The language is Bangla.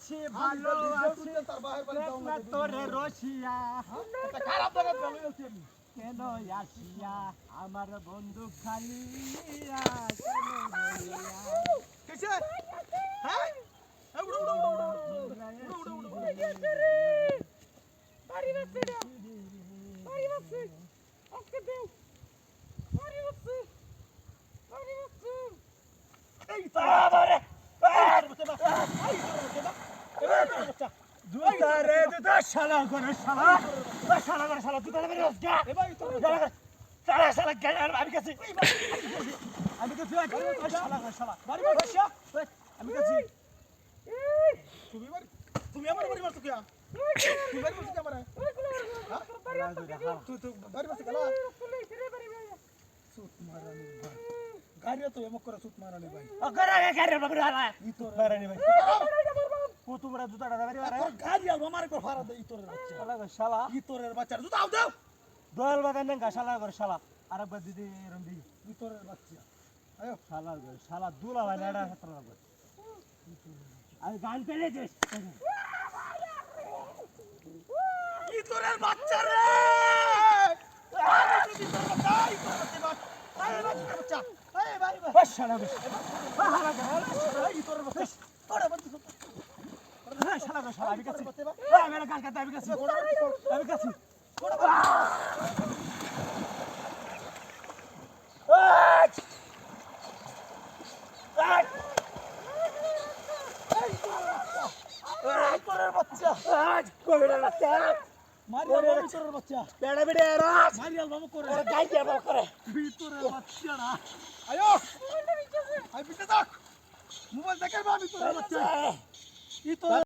আছি ভালো আছি তোরে রসিয়া খারাপ জায়গা ভালো আছি আমি কেন আসিয়া আমার বন্ধু খালিয়া কিসে হ্যাঁ উড়ো উড়ো উড়ো উড়ো উড়ো উড়ো বাড়ি বাসে বাড়ি বাসে আজকে দেও বাড়ি বাসে এই বাবারে জুতা রে জুতা শালা করে শালা শালা করে শালা জুতা রে রসগা শালা গেল আমি কাছে শালা করে শালা বাড়ি বসা আমি কাছে তুমি আমার বাড়ি বসো কি তুমি বাড়ি বসো কি আমার তুই বাড়ি বসে গেলা সুত মারানি ভাই গাড়ি তো এমক করে সুত মারানি ভাই করে গাড়ি বাবু হালা ই তোর মারানি ভাই ও তোমরা জুতাটা দাবি মারে গাড়ি আর আমার করে ফারা দে ই তোরের বাচ্চা শালা করে শালা ই তোরের বাচ্চা জুতা আও দাও দোল বাগান না শালা করে শালা আর একবার দিদি রন্দি ই তোরের বাচ্চা আয়ো শালা করে শালা দুলা ভাই লাড়া হাতরা লাগবে আর গান পেলে যাস ই তোরের বাচ্চা রে আমি তোর বাচ্চা ই তোরের বাচ্চা আয় বাচ্চা আয় বাড়ি ও শালা করে শালা করে ই তোরের বাচ্চা তোরে বাচ্চা শালা করে শালা আমি কাছে আমি গান গাতে আমি কাছে আমি কাছে তোরের বাচ্চা কোভিডের বাচ্চা মারিয়াল বাবু তোরের বাচ্চা বেড়া বেড়ে রাজ মারিয়াল বাবু করে গাই দিয়ে করে তোরের বাচ্চা না আয়ো আই বিতে দেখ মোবাইল দেখে আমি তোরের বাচ্চা ই তোর